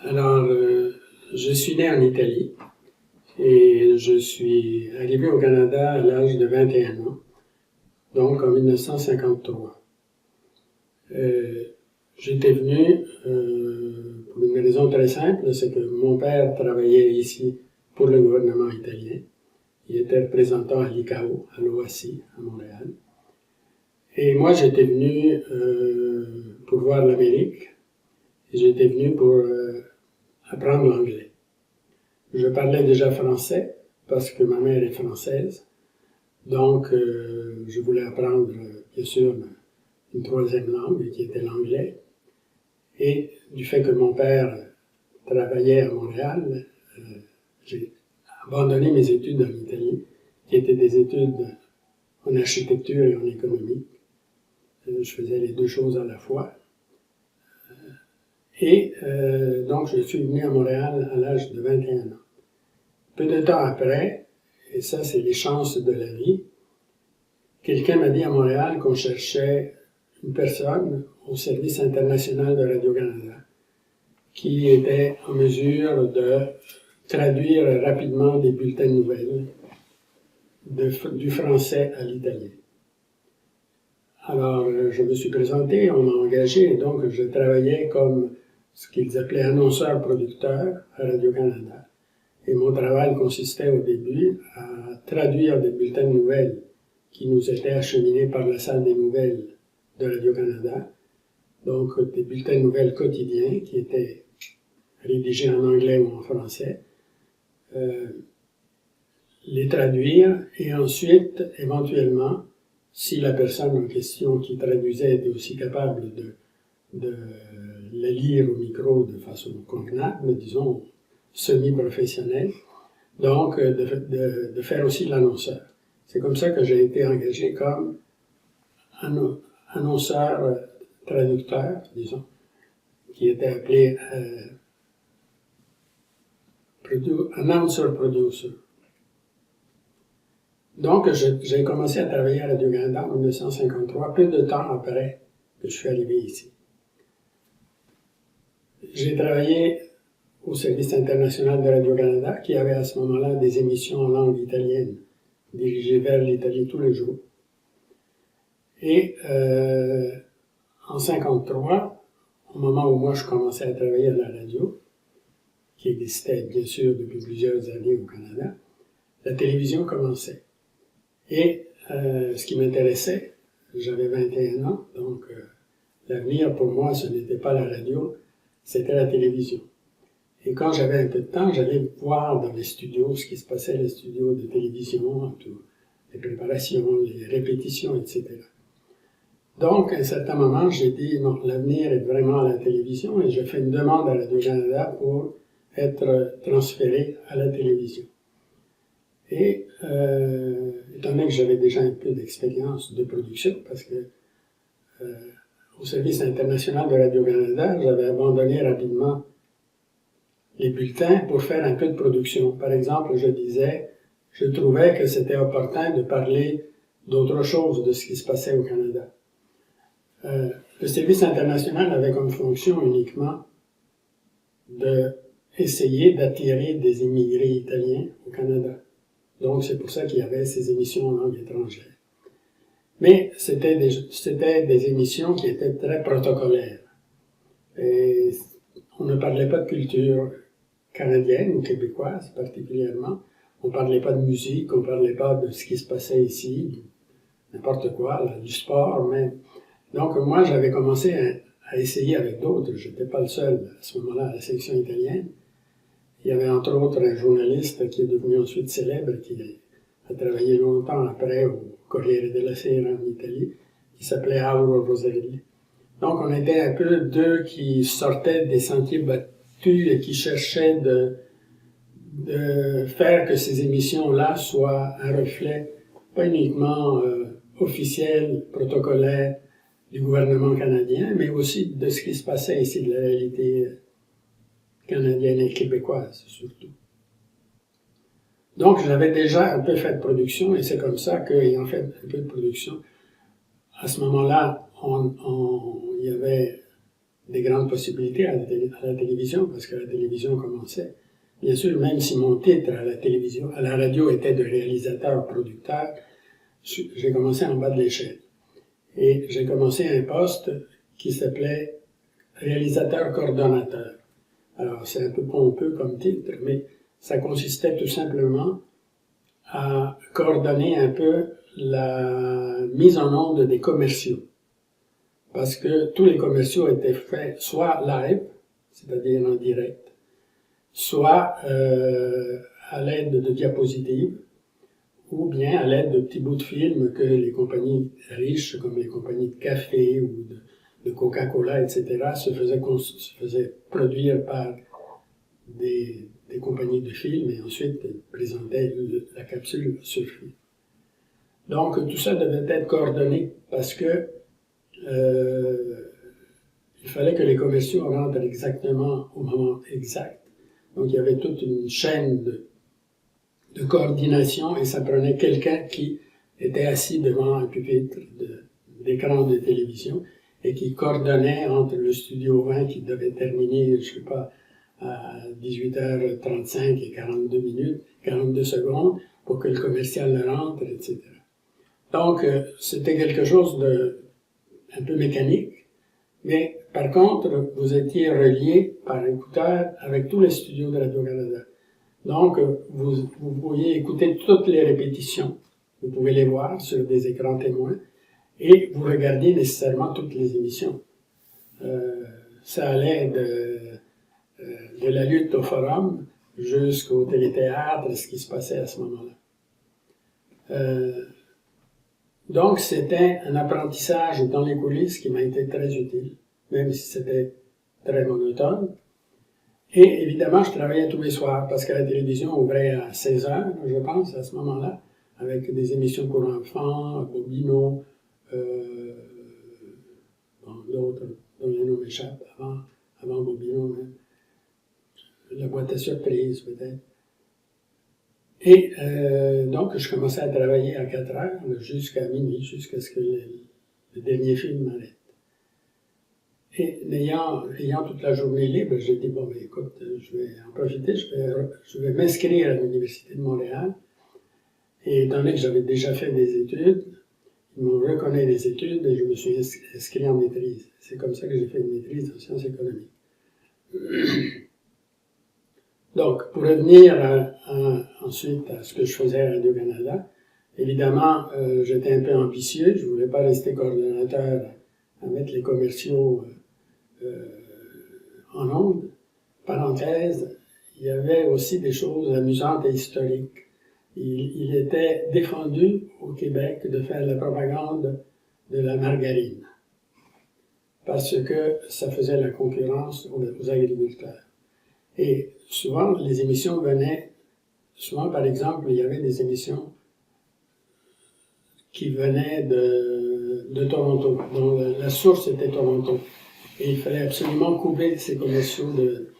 Alors, je suis né en Italie et je suis arrivé au Canada à l'âge de 21 ans, donc en 1953. J'étais venu pour une raison très simple, c'est que mon père travaillait ici pour le gouvernement italien. Il était représentant à l'ICAO, à l'OACI, à Montréal. Et moi, j'étais venu pour voir l'Amérique. Et j'étais venu pour apprendre l'anglais. Je parlais déjà français parce que ma mère est française. Donc, je voulais apprendre, bien sûr, une troisième langue qui était l'anglais. Et du fait que mon père travaillait à Montréal, j'ai abandonné mes études en Italie, qui étaient des études en architecture et en économie. Je faisais les deux choses à la fois. Et donc, je suis venu à Montréal à l'âge de 21 ans. Peu de temps après, et ça, c'est les chances de la vie, quelqu'un m'a dit à Montréal qu'on cherchait une personne au service international de Radio-Canada qui était en mesure de traduire rapidement des bulletins de nouvelles du français à l'italien. Alors, je me suis présenté, on m'a engagé, et donc je travaillais comme ce qu'ils appelaient annonceur-producteur à Radio-Canada. Et mon travail consistait au début à traduire des bulletins de nouvelles qui nous étaient acheminés par la salle des nouvelles de Radio-Canada. Donc, des bulletins de nouvelles quotidiens qui étaient rédigés en anglais ou en français. Les traduire et ensuite, éventuellement, si la personne en question qui traduisait était aussi capable de la lire au micro de façon convenable, disons, semi-professionnelle, donc de faire aussi l'annonceur. C'est comme ça que j'ai été engagé comme annonceur traducteur, disons, qui était appelé announcer producer. Donc, j'ai commencé à travailler à Radio-Canada en 1953, peu de temps après que je suis arrivé ici. J'ai travaillé au service international de Radio-Canada, qui avait à ce moment-là des émissions en langue italienne, dirigées vers l'Italie tous les jours. Et en 1953, au moment où moi je commençais à travailler à la radio, qui existait bien sûr depuis plusieurs années au Canada, la télévision commençait. Et ce qui m'intéressait, j'avais 21 ans, donc l'avenir pour moi ce n'était pas la radio, c'était la télévision. Et quand j'avais un peu de temps, j'allais voir dans les studios ce qui se passait, les studios de télévision, tout, les préparations, les répétitions, etc. Donc, à un certain moment, j'ai dit, non, l'avenir est vraiment à la télévision, et j'ai fait une demande à Radio-Canada pour être transféré à la télévision. Et, étant donné que j'avais déjà un peu d'expérience de production, parce que au service international de Radio-Canada, j'avais abandonné rapidement les bulletins pour faire un peu de production. Par exemple, je trouvais que c'était opportun de parler d'autre chose de ce qui se passait au Canada. Le service international avait comme fonction uniquement d'essayer d'attirer des immigrés italiens au Canada. Donc, c'est pour ça qu'il y avait ces émissions en langue étrangère. Mais c'était des émissions qui étaient très protocolaires. Et on ne parlait pas de culture canadienne ou québécoise particulièrement. On ne parlait pas de musique, on ne parlait pas de ce qui se passait ici, n'importe quoi, là, du sport. Mais donc, moi, j'avais commencé à essayer avec d'autres. Je n'étais pas le seul à ce moment-là à la section italienne. Il y avait entre autres un journaliste qui est devenu ensuite célèbre, qui a travaillé longtemps après au Corriere della Sera en Italie, qui s'appelait Auro Roselli. Donc on était un peu deux qui sortaient des sentiers battus et qui cherchaient de faire que ces émissions-là soient un reflet pas uniquement officiel, protocolaire du gouvernement canadien, mais aussi de ce qui se passait ici, de la réalité canadienne et québécoise surtout. Donc j'avais déjà un peu fait de production et c'est comme ça qu'ayant fait un peu de production, à ce moment-là, il y avait des grandes possibilités à la télévision, parce que la télévision commençait. Bien sûr, même si mon titre à la télévision, à la radio était de réalisateur-producteur, j'ai commencé en bas de l'échelle. Et j'ai commencé un poste qui s'appelait réalisateur-coordonnateur. Alors, c'est un peu pompeux comme titre, mais ça consistait tout simplement à coordonner un peu la mise en onde des commerciaux. Parce que tous les commerciaux étaient faits soit live, c'est-à-dire en direct, soit à l'aide de diapositives, ou bien à l'aide de petits bouts de films que les compagnies riches, comme les compagnies de café ou de Coca-Cola, etc., se faisaient produire par des compagnies de films et ensuite présentaient la capsule sur film. Donc tout ça devait être coordonné parce que il fallait que les commerciaux rentrent exactement au moment exact. Donc il y avait toute une chaîne de coordination et ça prenait quelqu'un qui était assis devant un pupitre d'écran de télévision et qui coordonnait entre le studio 20 qui devait terminer, je sais pas, à 18h35 et 42 minutes, 42 secondes pour que le commercial rentre, etc. Donc, c'était quelque chose de un peu mécanique, mais par contre, vous étiez relié par écouteur avec tous les studios de Radio-Canada. Donc, vous pourriez écouter toutes les répétitions. Vous pouvez les voir sur des écrans témoins et vous regardiez nécessairement toutes les émissions. Ça allait de la lutte au forum jusqu'au téléthéâtre, ce qui se passait à ce moment-là. Donc, c'était un apprentissage dans les coulisses qui m'a été très utile, même si c'était très monotone. Et évidemment, je travaillais tous les soirs parce que la télévision ouvrait à 16 heures, je pense, à ce moment-là, avec des émissions pour enfants, Bobino, d'autres dont les noms m'échappent avant Bobino même. La boîte à surprise, peut-être. Et donc, je commençais à travailler à 4 heures jusqu'à minuit, jusqu'à ce que le dernier film m'arrête. Et ayant toute la journée libre, j'ai dit, bon, ben, écoute, je vais en profiter, je vais m'inscrire à l'Université de Montréal. Et étant donné que j'avais déjà fait des études, ils m'ont reconnu les études et je me suis inscrit en maîtrise. C'est comme ça que j'ai fait une maîtrise en sciences économiques. Donc, pour revenir ensuite à ce que je faisais à Radio-Canada, évidemment, j'étais un peu ambitieux, je voulais pas rester coordonnateur à mettre les commerciaux en ondes. Parenthèse, il y avait aussi des choses amusantes et historiques. Il était défendu au Québec de faire la propagande de la margarine, parce que ça faisait la concurrence aux agriculteurs. Et souvent, les émissions venaient, par exemple, il y avait des émissions qui venaient de Toronto, dont la source était Toronto. Et il fallait absolument couper ces commerciaux de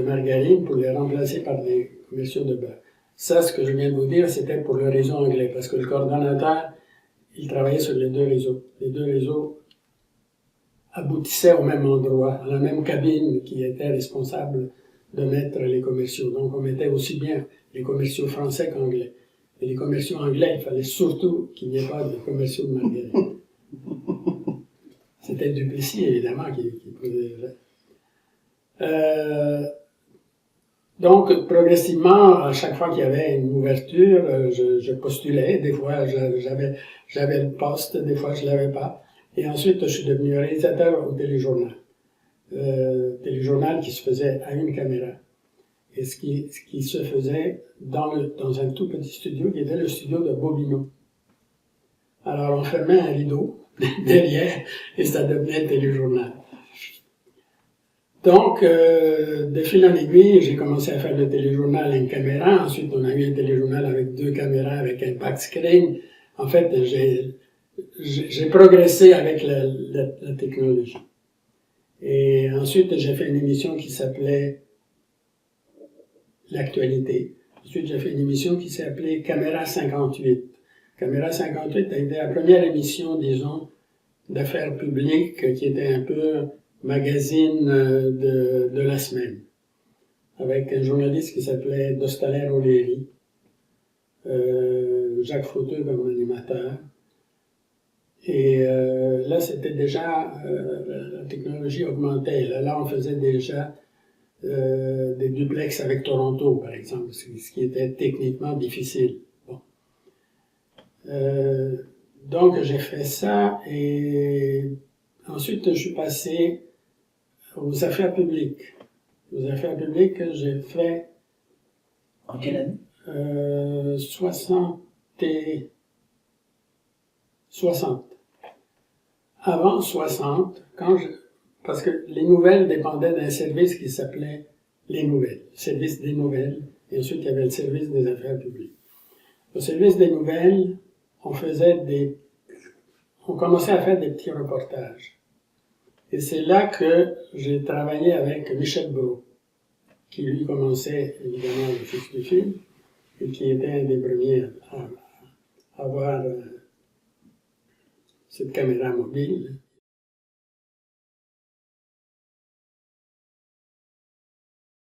margarine pour les remplacer par des commerciaux de beurre. Ça, ce que je viens de vous dire, c'était pour le réseau anglais, parce que le coordonnateur, il travaillait sur les deux réseaux. Les deux réseaux aboutissaient au même endroit, à la même cabine qui était responsable de mettre les commerciaux. Donc, on mettait aussi bien les commerciaux français qu'anglais. Et les commerciaux anglais, il fallait surtout qu'il n'y ait pas de commerciaux de margarine. C'était Duplessis, évidemment, qui produisait. Donc, progressivement, à chaque fois qu'il y avait une ouverture, je postulais. Des fois, j'avais le poste, des fois, je l'avais pas. Et ensuite, je suis devenu réalisateur au téléjournal. Téléjournal qui se faisait à une caméra. Et ce qui se faisait dans un tout petit studio qui était le studio de Bobino. Alors, on fermait un rideau derrière et ça devenait un téléjournal. Donc, de fil en aiguille, j'ai commencé à faire le téléjournal à une caméra. Ensuite, on a eu un téléjournal avec 2 caméras, avec un backscreen. En fait, j'ai progressé avec la technologie. Et ensuite, j'ai fait une émission qui s'appelait L'actualité. Ensuite, j'ai fait une émission qui s'appelait Caméra 58. Caméra 58 a été la première émission, disons, d'affaires publiques qui était un peu magazine de la semaine, avec un journaliste qui s'appelait Dostaler O'Leary, Jacques Fauteux comme animateur. Et là, c'était déjà, la technologie augmentait. Là, on faisait déjà des duplex avec Toronto, par exemple, ce qui était techniquement difficile. Bon. Donc, j'ai fait ça et ensuite, je suis passé aux affaires publiques. Aux affaires publiques, j'ai fait... En quelle année 60. Avant 60, parce que les nouvelles dépendaient d'un service qui s'appelait Les Nouvelles, service des nouvelles, et ensuite il y avait le service des affaires publiques. Au service des nouvelles, on commençait à faire des petits reportages. Et c'est là que j'ai travaillé avec Michel Brault, qui lui commençait évidemment le Fils du film, et qui était un des premiers à avoir cette caméra mobile.